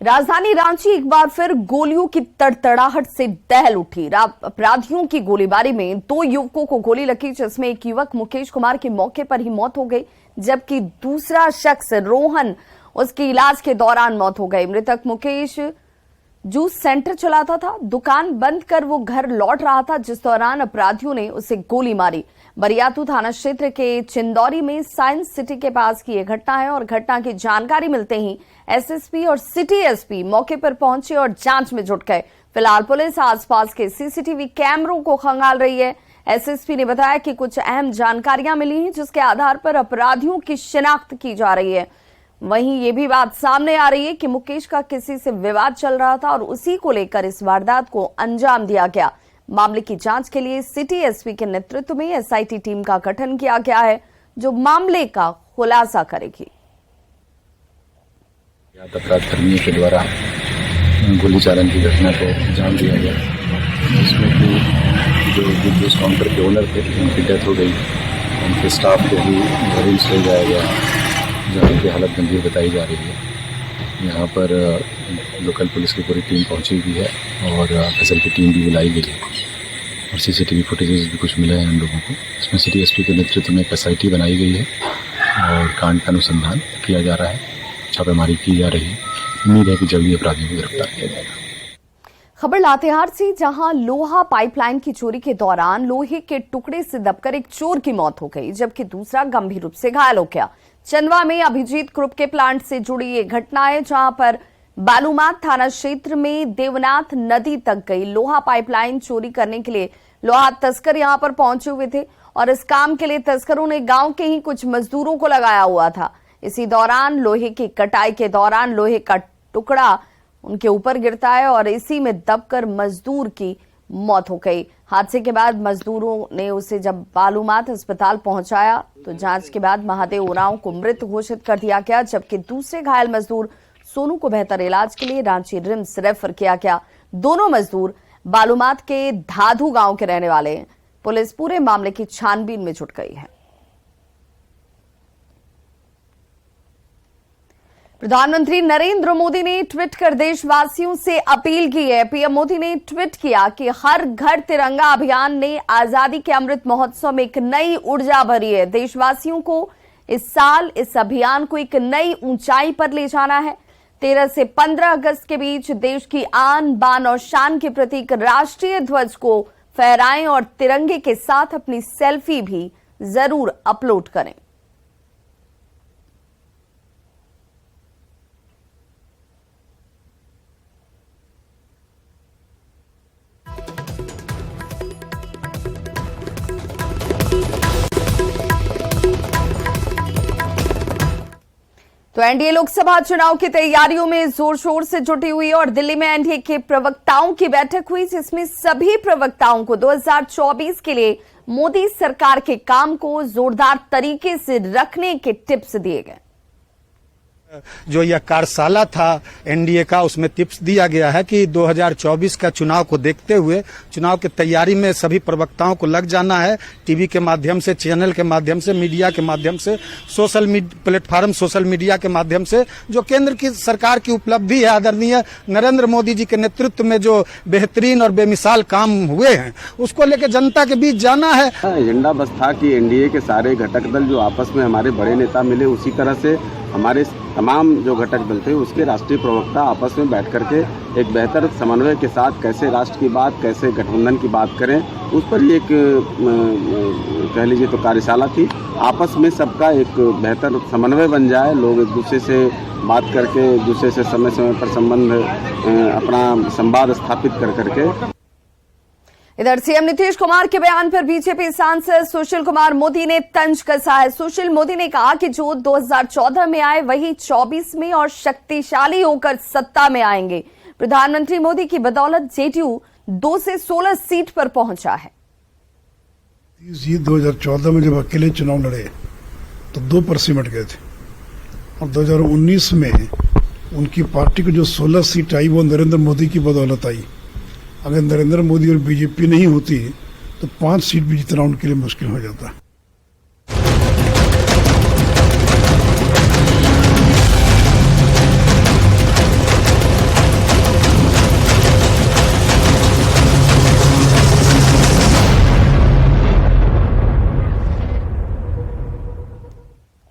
राजधानी रांची एक बार फिर गोलियों की तड़तड़ाहट से दहल उठी। अपराधियों की गोलीबारी में 2 युवकों को गोली लगी, जिसमें एक युवक मुकेश कुमार की मौके पर ही मौत हो गई, जबकि दूसरा शख्स रोहन उसकी इलाज के दौरान मौत हो गई। मृतक मुकेश जूस सेंटर चलाता था। दुकान बंद कर वो घर लौट रहा था, जिस दौरान अपराधियों ने उसे गोली मारी। बरियातू थाना क्षेत्र के चिंदौरी में साइंस सिटी के पास की यह घटना है और घटना की जानकारी मिलते ही एसएसपी और सिटी एसपी मौके पर पहुंचे और जांच में जुट गए। फिलहाल पुलिस आसपास के सीसीटीवी कैमरों को खंगाल रही है। एसएसपी ने बताया कि कुछ अहम जानकारियां मिली हैं, जिसके आधार पर अपराधियों की शिनाख्त की जा रही है। वहीं ये भी बात सामने आ रही है कि मुकेश का किसी से विवाद चल रहा था और उसी को लेकर इस वारदात को अंजाम दिया गया। मामले की जांच के लिए सिटी एसपी के नेतृत्व में एसआईटी टीम का गठन किया गया है, जो मामले का खुलासा करेगी। अपराध कर्मियों के द्वारा गोली चालन की घटना को अंजाम दिया गया, इसमें कि जो जूस काउंटर के ओनर थे उनकी डेथ हो गई। उनके स्टाफ को भी मरीज ले जाया गया, जहाँ उनकी हालत गंभीर बताई जा रही है। यहाँ पर लोकल पुलिस की पूरी टीम पहुँची हुई है और फसल की टीम भी बुलाई गई है और सीसीटीवी फुटेजेस भी कुछ मिले हैं हम लोगों को। इसमें सिटी एसपी के नेतृत्व में एक एसआईटी बनाई गई है और कांड का अनुसंधान किया जा रहा है, छापेमारी की जा रही है। उम्मीद है कि जल्दी अपराधियों को गिरफ्तार किया जाएगा। खबर लातेहार से, जहां लोहा पाइपलाइन की चोरी के दौरान लोहे के टुकड़े से दबकर एक चोर की मौत हो गई, जबकि दूसरा गंभीर रूप से घायल हो गया। चंदवा में अभिजीत ग्रुप के प्लांट से जुड़ी ये घटना है, जहां पर बालूमाथ थाना क्षेत्र में देवनाथ नदी तक गई लोहा पाइपलाइन चोरी करने के लिए लोहा तस्कर यहां पर पहुंचे हुए थे और इस काम के लिए तस्करों ने गांव के ही कुछ मजदूरों को लगाया हुआ था। इसी दौरान लोहे की कटाई के दौरान लोहे का टुकड़ा उनके ऊपर गिरता है और इसी में दबकर मजदूर की मौत हो गई। हादसे के बाद मजदूरों ने उसे जब बालूमाथ अस्पताल पहुंचाया तो जांच के बाद महादेव उरांव को मृत घोषित कर दिया गया, जबकि दूसरे घायल मजदूर सोनू को बेहतर इलाज के लिए रांची रिम्स रेफर किया गया। दोनों मजदूर बालूमाथ के धाधु गांव के रहने वाले हैं। पुलिस पूरे मामले की छानबीन में जुट गई है। प्रधानमंत्री नरेंद्र मोदी ने ट्वीट कर देशवासियों से अपील की है। पीएम मोदी ने ट्वीट किया कि हर घर तिरंगा अभियान ने आजादी के अमृत महोत्सव में एक नई ऊर्जा भरी है। देशवासियों को इस साल इस अभियान को एक नई ऊंचाई पर ले जाना है। 13 से 15 अगस्त के बीच देश की आन बान और शान के प्रतीक राष्ट्रीय ध्वज को फहराएं और तिरंगे के साथ अपनी सेल्फी भी जरूर अपलोड करें। तो एनडीए लोकसभा चुनाव की तैयारियों में जोर शोर से जुटी हुई और दिल्ली में एनडीए के प्रवक्ताओं की बैठक हुई, जिसमें सभी प्रवक्ताओं को 2024 के लिए मोदी सरकार के काम को जोरदार तरीके से रखने के टिप्स दिए गए। जो यह कार्यशाला था एनडीए का, उसमें टिप्स दिया गया है कि 2024 का चुनाव को देखते हुए चुनाव की तैयारी में सभी प्रवक्ताओं को लग जाना है। टीवी के माध्यम से, चैनल के माध्यम से, मीडिया के माध्यम से, प्लेटफार्म सोशल मीडिया के माध्यम से जो केंद्र की सरकार की उपलब्धि है, आदरणीय नरेंद्र मोदी जी के नेतृत्व में जो बेहतरीन और बेमिसाल काम हुए हैं, उसको लेकर जनता के बीच जाना है। एजेंडा बस था कि एनडीए के सारे घटक दल जो आपस में हमारे बड़े नेता मिले, उसी तरह से हमारे तमाम जो घटक दल थे उसके राष्ट्रीय प्रवक्ता आपस में बैठ करके एक बेहतर समन्वय के साथ कैसे राष्ट्र की बात, कैसे गठबंधन की बात करें, उस पर ही एक कह लीजिए तो कार्यशाला थी। आपस में सबका एक बेहतर समन्वय बन जाए, लोग एक दूसरे से बात करके एक दूसरे से समय समय पर संबंध अपना संवाद स्थापित कर करके। इधर सीएम नीतीश कुमार के बयान पर बीजेपी सांसद सुशील कुमार मोदी ने तंज कसा है। सुशील मोदी ने कहा कि जो 2014 में आए वही 24 में और शक्तिशाली होकर सत्ता में आएंगे। प्रधानमंत्री मोदी की बदौलत जेडीयू 2 से 16 सीट पर पहुंचा है। 2014 में जब अकेले चुनाव लड़े तो 2 पर सिमट गए थे और 2019 में उनकी पार्टी को जो 16 सीट आई वो नरेंद्र मोदी की बदौलत आई। अगर नरेंद्र मोदी और बीजेपी नहीं होती तो 5 सीट भी जीतना उनके लिए मुश्किल हो जाता।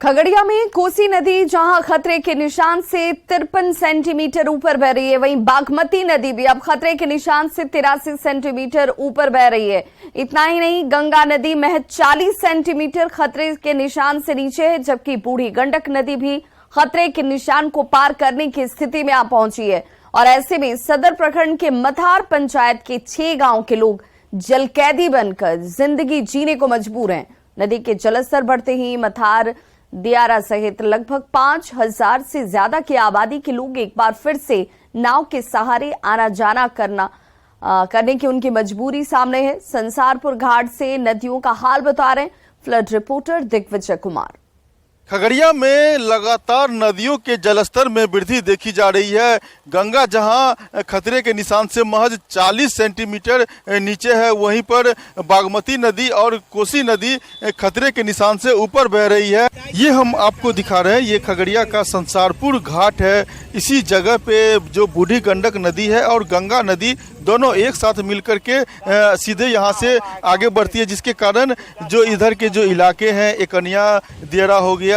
खगड़िया में कोसी नदी जहां खतरे के निशान से 53 सेंटीमीटर ऊपर बह रही है, वहीं बागमती नदी भी अब खतरे के निशान से 83 सेंटीमीटर ऊपर बह रही है। इतना ही नहीं, गंगा नदी महज 40 सेंटीमीटर खतरे के निशान से नीचे है, जबकि बूढ़ी गंडक नदी भी खतरे के निशान को पार करने की स्थिति में आ पहुंची है। और ऐसे में सदर प्रखंड के मथार पंचायत के 6 गांव के लोग जलकैदी बनकर जिंदगी जीने को मजबूर हैं। नदी के जलस्तर बढ़ते ही मथार, दियारा सहित लगभग 5000 से ज्यादा की आबादी के लोग एक बार फिर से नाव के सहारे आना जाना करने की उनकी मजबूरी सामने है। संसारपुर घाट से नदियों का हाल बता रहे हैं फ्लड रिपोर्टर दिग्विजय कुमार। खगड़िया में लगातार नदियों के जलस्तर में वृद्धि देखी जा रही है। गंगा जहां खतरे के निशान से महज 40 सेंटीमीटर नीचे है, वहीं पर बागमती नदी और कोसी नदी खतरे के निशान से ऊपर बह रही है। ये हम आपको दिखा रहे हैं, ये खगड़िया का संसारपुर घाट है। इसी जगह पे जो बूढ़ी गंडक नदी है और गंगा नदी दोनों एक साथ मिलकर के सीधे यहाँ से आगे बढ़ती है, जिसके कारण जो इधर के जो इलाके हैं, एकनिया दियरा हो गया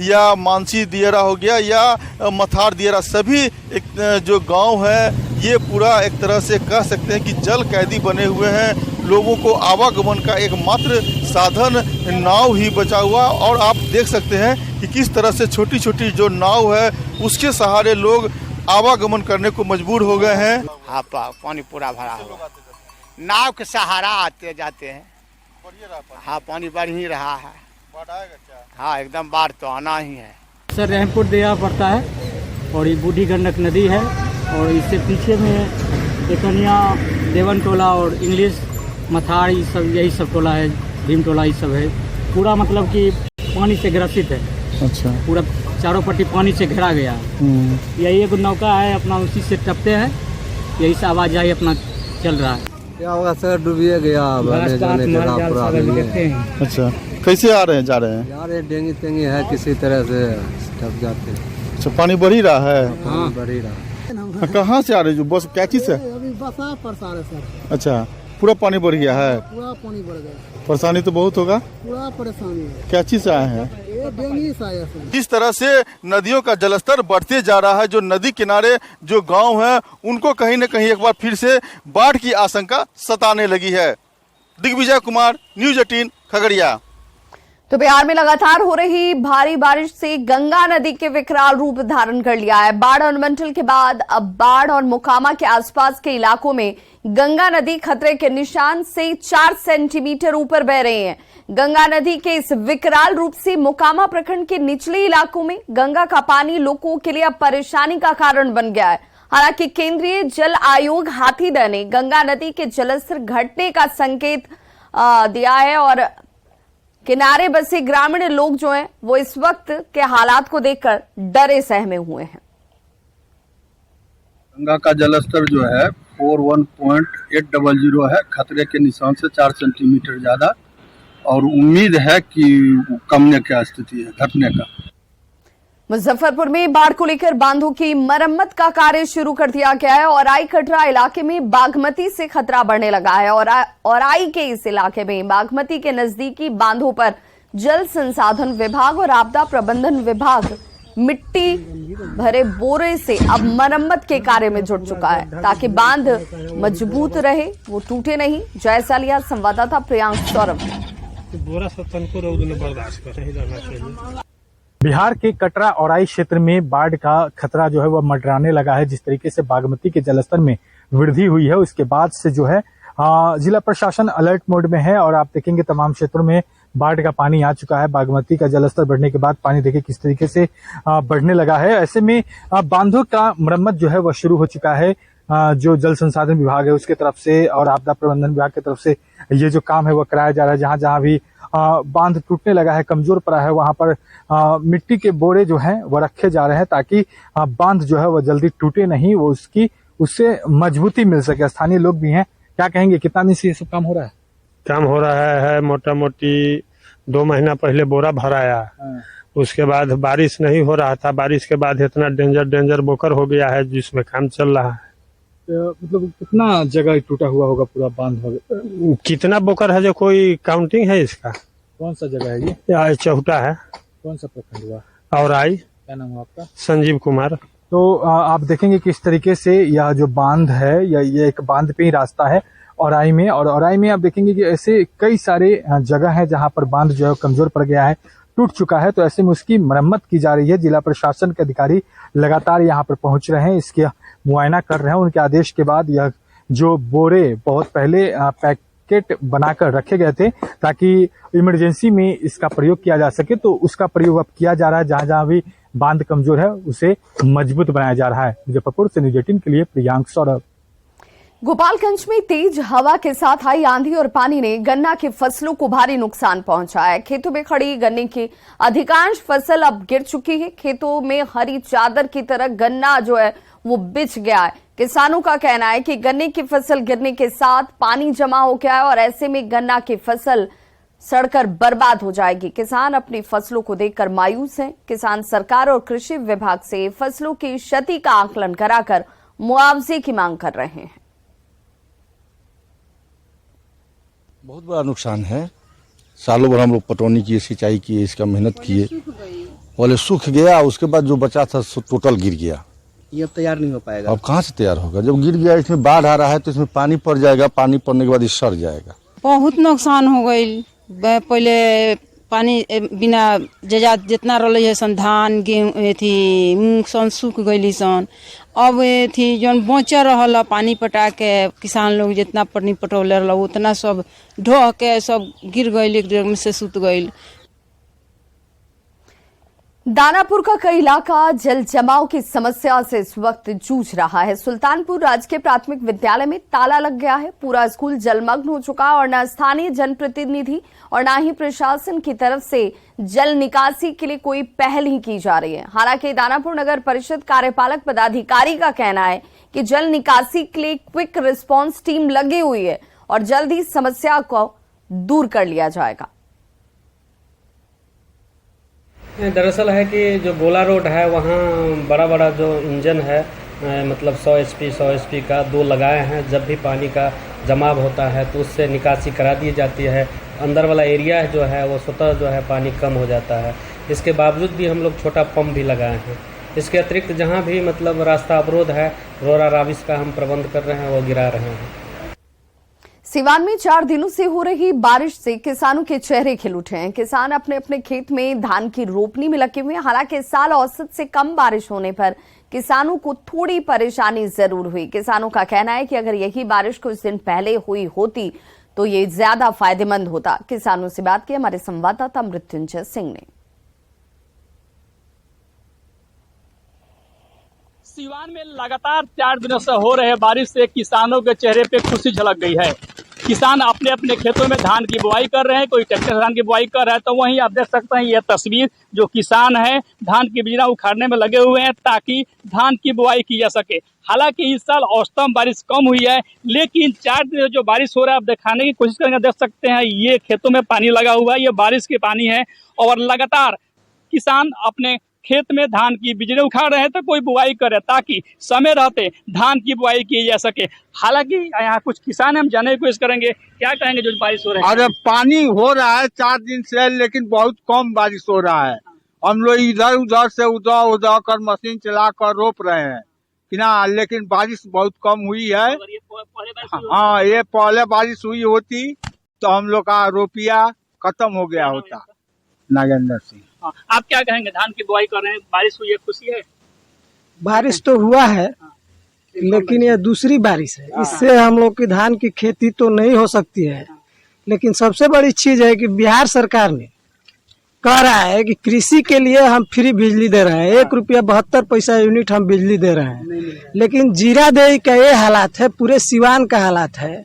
या मानसी दियरा हो गया या मथार दियरा, सभी एक जो गांव है ये पूरा एक तरह से कह सकते हैं कि जल कैदी बने हुए हैं। लोगों को आवागमन का एकमात्र साधन नाव ही बचा हुआ, और आप देख सकते हैं कि किस तरह से छोटी छोटी जो नाव है उसके सहारे लोग आवागमन करने को मजबूर हो गए हैं। हाँ, पानी पूरा भरा हुआ, नाव के सहारा आते जाते हैं। हाँ, पानी बढ़ ही रहा है। बाढ़ आएगा क्या? हाँ, एकदम बाढ़ तो आना ही है सर। रहमपुर दिया पड़ता है और ये बूढ़ी गंडक नदी है, और इससे पीछे में एकनिया, देवन टोला और इंग्लिश, मथार, ये सब यही सब टोला है, भीम टोला ये सब है। पूरा मतलब कि पानी से ग्रसित है। अच्छा, पूरा चारों पट्टी पानी से घिरा गया है। यही एक नौका है अपना, उसी से टपते हैं, यही से आवाजाही अपना चल रहा है। क्या होगा सर, डूबिए गया अच्छा, कैसे आ रहे हैं, जा रहे हैं? यार ये डेंगी तेंगी है, किसी तरह से टप जाते हैं। अच्छा, पानी बढ़ ही रहा है? हाँ, बढ़ ही रहा है। कहाँ से आ रहे हैं? जो बस क्या चीज है? अभी बसा परसा रहे सर। अच्छा, पूरा पानी बढ़ गया है? पूरा पानी बढ़ गया। परेशानी तो बहुत होगा? पूरा परेशानी है। क्या चीज से आए हैं? ये डेंगी से आया सर। किस तरह से नदियों का जलस्तर बढ़ते जा रहा है, जो नदी किनारे जो गांव हैं उनको कहीं न कहीं एक बार फिर से बाढ़ की आशंका सताने लगी है। दिग्विजय कुमार, न्यूज 18 खगड़िया। तो बिहार में लगातार हो रही भारी बारिश से गंगा नदी के विकराल रूप धारण कर लिया है। बाढ़ अनुमंडल के बाद अब बाढ़ और मोकामा के आसपास के इलाकों में गंगा नदी खतरे के निशान से 4 सेंटीमीटर ऊपर बह रही है। गंगा नदी के इस विकराल रूप से मोकामा प्रखंड के निचले इलाकों में गंगा का पानी लोगों के लिए अब परेशानी का कारण बन गया है। हालांकि केंद्रीय जल आयोग हाथीदह ने गंगा नदी के जलस्तर घटने का संकेत दिया है, और किनारे बसे ग्रामीण लोग जो हैं वो इस वक्त के हालात को देखकर डरे सहमे हुए हैं। गंगा का जलस्तर जो है 41.800 है, खतरे के निशान से 4 सेंटीमीटर ज्यादा, और उम्मीद है कि कमने की स्थिति है, घटने का। मुजफ्फरपुर में बाढ़ को लेकर बांधों की मरम्मत का कार्य शुरू कर दिया गया है। औराई कटरा इलाके में बागमती से खतरा बढ़ने लगा है। औराई के इस इलाके में बागमती के नजदीकी बांधों पर जल संसाधन विभाग और आपदा प्रबंधन विभाग मिट्टी भरे बोरे से अब मरम्मत के कार्य में जुट चुका है, ताकि बांध मजबूत रहे, वो टूटे नहीं। जायजा लिया संवाददाता प्रियांक सौरभ। बिहार के कटरा औराई क्षेत्र में बाढ़ का खतरा जो है वह मंडराने लगा है। जिस तरीके से बागमती के जलस्तर में वृद्धि हुई है, उसके बाद से जो है जिला प्रशासन अलर्ट मोड में है, और आप देखेंगे तमाम क्षेत्रों में बाढ़ का पानी आ चुका है। बागमती का जलस्तर बढ़ने के बाद पानी देखिए किस तरीके से बढ़ने लगा है। ऐसे में बांधों का मरम्मत जो है वह शुरू हो चुका है। जो जल संसाधन विभाग है उसके तरफ से और आपदा प्रबंधन विभाग की तरफ से ये जो काम है वह कराया जा रहा है। जहां जहां भी बांध टूटने लगा है, कमजोर पड़ा है, वहां पर मिट्टी के बोरे जो हैं वो रखे जा रहे हैं, ताकि बांध जो है वो जल्दी टूटे नहीं, वो उससे मजबूती मिल सके। स्थानीय लोग भी हैं, क्या कहेंगे, कितना दिन से ये सब काम हो रहा है? काम हो रहा है मोटा मोटी 2 महीना पहले बोरा भराया। उसके बाद बारिश नहीं हो रहा था, बारिश के बाद इतना डेंजर बोकर हो गया है जिसमें काम चल रहा है। मतलब कितना जगह टूटा हुआ होगा पूरा बांध? कितना बोकर है जो कोई काउंटिंग है इसका? कौन सा जगह है ये? चौटा है। कौन सा प्रखंड हुआ? औराई। क्या नाम हुआ आपका? संजीव कुमार। तो आप देखेंगे किस तरीके से यह जो बांध है या ये एक बांध पे ही रास्ता है औराई में, और औराई में आप देखेंगे कि ऐसे कई सारे जगह है जहां पर बांध जो है कमजोर पड़ गया है, टूट चुका है। तो ऐसे में उसकी मरम्मत की जा रही है। जिला प्रशासन के अधिकारी लगातार यहाँ पर पहुंच रहे हैं, इसके मुआयना कर रहे हैं। उनके आदेश के बाद यह जो बोरे बहुत पहले पैकेट बनाकर रखे गए थे ताकि इमरजेंसी में इसका प्रयोग किया जा सके, तो उसका प्रयोग अब किया जा रहा है। जहां जहां भी बांध कमजोर है उसे मजबूत बनाया जा रहा है। मुजफ्फरपुर से न्यूज 18 के लिए प्रियांक सौरभ। गोपालगंज में तेज हवा के साथ आई आंधी और पानी ने गन्ना की फसलों को भारी नुकसान पहुंचाया है। खेतों में खड़ी गन्ने की अधिकांश फसल अब गिर चुकी है। खेतों में हरी चादर की तरह गन्ना जो है वो बिछ गया है। किसानों का कहना है कि गन्ने की फसल गिरने के साथ पानी जमा हो गया है और ऐसे में गन्ना की फसल सड़कर बर्बाद हो जाएगी। किसान अपनी फसलों को देखकर मायूस हैं। किसान सरकार और कृषि विभाग से फसलों की क्षति का आकलन कराकर मुआवजे की मांग कर रहे हैं। बहुत बड़ा नुकसान है। सालों भर हम लोग पटौनी किए, सिंचाई किए, इसका मेहनत किए, पहले सूख गया, उसके बाद जो बचा था टोटल गिर गया। ये अब तैयार नहीं हो पाएगा। अब कहाँ से तैयार होगा? जब गिर गया, इसमें बाढ़ आ रहा है तो इसमें पानी पड़ जाएगा, पानी पड़ने के बाद ये सड़ जाएगा। बहुत नुकसान हो गई। पहले पानी बिना जितना रही है सन धान गेहूँ थी मूंग सन सूख गई सन। अब थी जौन बचा रहा पानी पटा के किसान लोग जितना पानी पटौले रहा उतना सब ढह के सब गिर गई, एक डेढ़ में से सुत गई। दानापुर का कई इलाका जल जमाव की समस्या से इस वक्त जूझ रहा है। सुल्तानपुर राजकीय प्राथमिक विद्यालय में ताला लग गया है। पूरा स्कूल जलमग्न हो चुका और न स्थानीय जनप्रतिनिधि और न ही प्रशासन की तरफ से जल निकासी के लिए कोई पहल ही की जा रही है। हालांकि दानापुर नगर परिषद कार्यपालक पदाधिकारी का कहना है कि जल निकासी के लिए क्विक रिस्पांस टीम लगी हुई है और जल्द ही समस्या को दूर कर लिया जाएगा। दरअसल है कि जो गोला रोड है वहाँ बड़ा बड़ा जो इंजन है मतलब 100 HP का 2 लगाए हैं। जब भी पानी का जमाव होता है तो उससे निकासी करा दी जाती है। अंदर वाला एरिया जो है वो स्वतः जो है पानी कम हो जाता है। इसके बावजूद भी हम लोग छोटा पंप भी लगाए हैं। इसके अतिरिक्त जहाँ भी मतलब रास्ता अवरोध है रोरा राविस का हम प्रबंध कर रहे हैं, वो गिरा रहे हैं। सिवान में 4 दिनों से हो रही बारिश से किसानों के चेहरे खिल उठे हैं। किसान अपने अपने खेत में धान की रोपनी में लगे हुए हैं। हालांकि इस साल औसत से कम बारिश होने पर किसानों को थोड़ी परेशानी जरूर हुई। किसानों का कहना है कि अगर यही बारिश कुछ दिन पहले हुई होती तो ये ज्यादा फायदेमंद होता। किसानों से बात की हमारे संवाददाता मृत्युंजय सिंह ने। सिवान में लगातार 4 दिनों से हो रहे बारिश से किसानों के चेहरे पे खुशी झलक गई है। किसान अपने अपने खेतों में धान की बुआई कर रहे हैं, कोई ट्रैक्टर से धान की बुआई कर रहा है। तो वहीं आप देख सकते हैं ये तस्वीर, जो किसान है धान की बिजरा उखाड़ने में लगे हुए हैं ताकि धान की बुआई की जा सके। हालांकि इस साल औसतन बारिश कम हुई है, लेकिन 4 दिन जो बारिश हो रहा है आप दिखाने की कोशिश करेंगे। देख सकते हैं ये खेतों में पानी लगा हुआ है, ये बारिश के पानी है और लगातार किसान अपने खेत में धान की बिजरे उखाड़ रहे हैं तो कोई बुआई करे ताकि समय रहते धान की बुआई की जा सके। हालांकि यहाँ कुछ किसान हम जानने की कोशिश करेंगे, क्या कहेंगे जो बारिश हो रहा है? अरे पानी हो रहा है 4 दिन से, लेकिन बहुत कम बारिश हो रहा है। हम लोग इधर उधर से उधर कर मशीन चला कर रोप रहे हैं कि ना, लेकिन बारिश बहुत कम हुई है। हाँ, ये पहले बारिश हुई होती तो हम लोग का रोपिया खत्म हो गया होता। नागेंद्र सिंह। आप क्या कहेंगे? धान की बुआई कर रहे हैं, बारिश हुई है, खुशी है? बारिश तो हुआ है लेकिन ये दूसरी बारिश है, इससे हम लोग की धान की खेती तो नहीं हो सकती है। लेकिन सबसे बड़ी चीज है कि बिहार सरकार ने कह रहा है कि कृषि के लिए हम फ्री बिजली दे रहे हैं, 1 रुपया 72 पैसा यूनिट हम बिजली दे रहे हैं। लेकिन जीरादेई का ये हालात है, पूरे सिवान का हालात है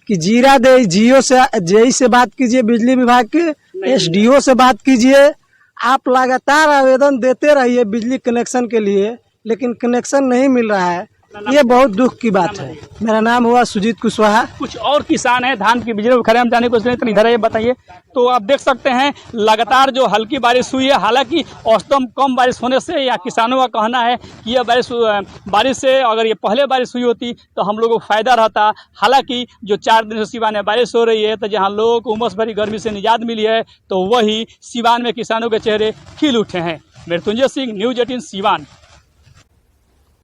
कि जीरादेई जियो से जेई से बात कीजिए, बिजली विभाग के SDO से बात कीजिए, आप लगातार आवेदन देते रहिए बिजली कनेक्शन के लिए, लेकिन कनेक्शन नहीं मिल रहा है। ये बहुत दुख की बात है। मेरा नाम हुआ सुजीत कुशवाहा। कुछ और किसान हैं धान की बिजली खड़े हम जाने को इसलिए तो इधर है, बताइए। तो आप देख सकते हैं लगातार जो हल्की बारिश हुई है, हालांकि औसतन कम बारिश होने से या किसानों का कहना है कि यह बारिश से अगर ये पहले बारिश हुई होती तो हम लोगों को फायदा रहता। हालांकि जो 4 दिन से सिवान में बारिश हो रही है तो जहां लोगों को उमस भरी गर्मी से निजात मिली है तो वही सिवान में किसानों के चेहरे खिल उठे हैं। मृत्युंजय सिंह, न्यूज़ 18 सिवान।